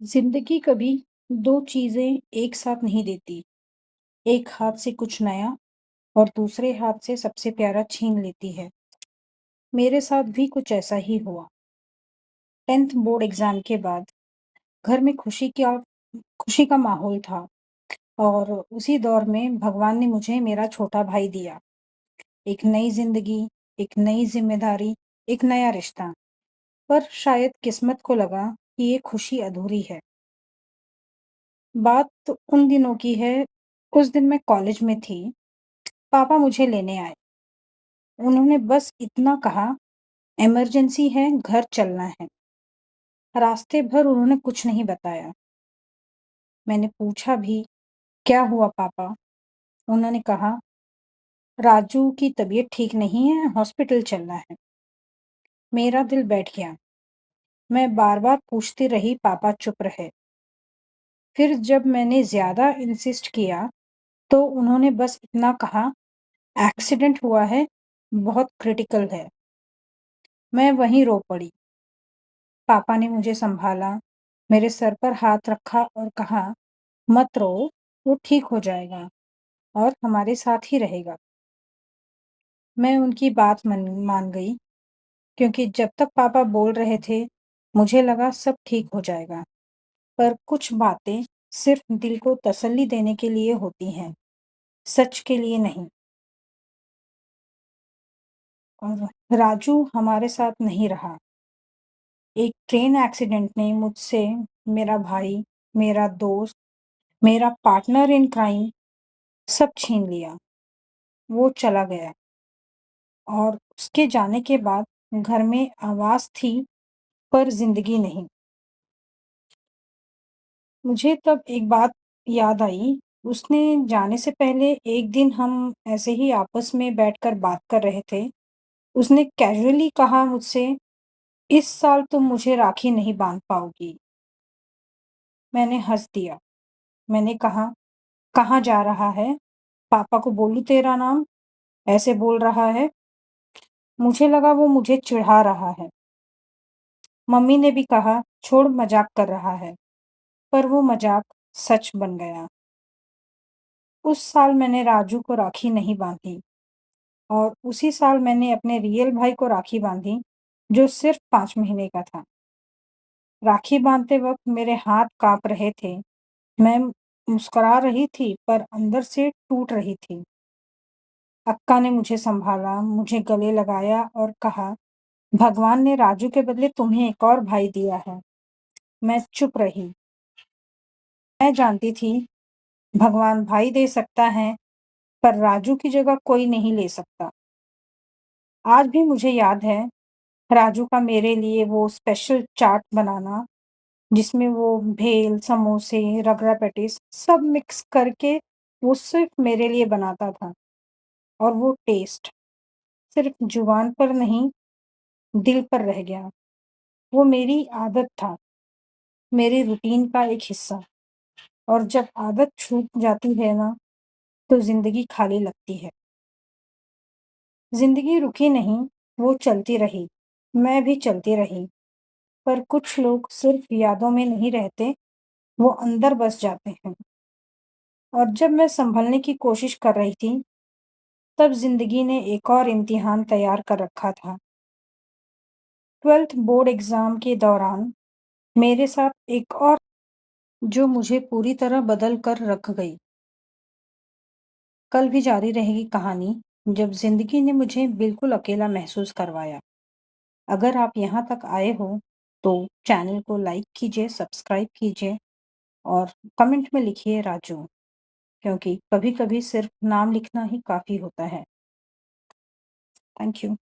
जिंदगी कभी दो चीजें एक साथ नहीं देती। एक हाथ से कुछ नया और दूसरे हाथ से सबसे प्यारा छीन लेती है। मेरे साथ भी कुछ ऐसा ही हुआ। 10th बोर्ड एग्जाम के बाद घर में खुशी का माहौल था और उसी दौर में भगवान ने मुझे मेरा छोटा भाई दिया। एक नई जिंदगी, एक नई जिम्मेदारी, एक नया रिश्ता। पर शायद किस्मत को लगा कि ये खुशी अधूरी है। बात तो उन दिनों की है। उस दिन मैं कॉलेज में थी। पापा मुझे लेने आए। उन्होंने बस इतना कहा, इमरजेंसी है, घर चलना है। रास्ते भर उन्होंने कुछ नहीं बताया। मैंने पूछा भी, क्या हुआ पापा? उन्होंने कहा, राजू की तबीयत ठीक नहीं है, हॉस्पिटल चलना है। मेरा दिल बैठ गया। मैं बार बार पूछती रही, पापा चुप रहे। फिर जब मैंने ज्यादा इंसिस्ट किया तो उन्होंने बस इतना कहा, एक्सीडेंट हुआ है, बहुत क्रिटिकल है। मैं वहीं रो पड़ी। पापा ने मुझे संभाला, मेरे सर पर हाथ रखा और कहा, मत रो, वो ठीक हो जाएगा और हमारे साथ ही रहेगा। मैं उनकी बात मान गई, क्योंकि जब तक पापा बोल रहे थे मुझे लगा सब ठीक हो जाएगा। पर कुछ बातें सिर्फ दिल को तसल्ली देने के लिए होती हैं, सच के लिए नहीं। और राजू हमारे साथ नहीं रहा। एक ट्रेन एक्सीडेंट ने मुझसे मेरा भाई, मेरा दोस्त, मेरा पार्टनर इन क्राइम सब छीन लिया। वो चला गया और उसके जाने के बाद घर में आवाज थी, पर जिंदगी नहीं। मुझे तब एक बात याद आई। उसने जाने से पहले एक दिन हम ऐसे ही आपस में बैठकर बात कर रहे थे। उसने कैजुअली कहा मुझसे, इस साल तुम मुझे राखी नहीं बांध पाओगी। मैंने हंस दिया। मैंने कहा, कहाँ जा रहा है? पापा को बोलूं तेरा नाम ऐसे बोल रहा है? मुझे लगा वो मुझे चिढ़ा रहा है। मम्मी ने भी कहा, छोड़, मजाक कर रहा है। पर वो मजाक सच बन गया। उस साल मैंने राजू को राखी नहीं बांधी और उसी साल मैंने अपने रियल भाई को राखी बांधी, जो सिर्फ 5 महीने का था। राखी बांधते वक्त मेरे हाथ कांप रहे थे। मैं मुस्कुरा रही थी पर अंदर से टूट रही थी। अक्का ने मुझे संभाला, मुझे गले लगाया और कहा, भगवान ने राजू के बदले तुम्हें एक और भाई दिया है। मैं चुप रही। मैं जानती थी भगवान भाई दे सकता है, पर राजू की जगह कोई नहीं ले सकता। आज भी मुझे याद है राजू का मेरे लिए वो स्पेशल चाट बनाना, जिसमें वो भेल, समोसे, रगड़ा पैटीज सब मिक्स करके वो सिर्फ मेरे लिए बनाता था। और वो टेस्ट सिर्फ जुबान पर नहीं, दिल पर रह गया। वो मेरी आदत था, मेरे रूटीन का एक हिस्सा। और जब आदत छूट जाती है ना, तो जिंदगी खाली लगती है। जिंदगी रुकी नहीं, वो चलती रही। मैं भी चलती रही। पर कुछ लोग सिर्फ यादों में नहीं रहते, वो अंदर बस जाते हैं। और जब मैं संभलने की कोशिश कर रही थी, तब जिंदगी ने एक और इम्तिहान तैयार कर रखा था। 12th बोर्ड एग्जाम के दौरान मेरे साथ एक और, जो मुझे पूरी तरह बदल कर रख गई। कल भी जारी रहेगी कहानी, जब जिंदगी ने मुझे बिल्कुल अकेला महसूस करवाया। अगर आप यहाँ तक आए हो तो चैनल को लाइक कीजिए, सब्सक्राइब कीजिए और कमेंट में लिखिए राजू, क्योंकि कभी-कभी सिर्फ नाम लिखना ही काफ़ी होता है। Thank you.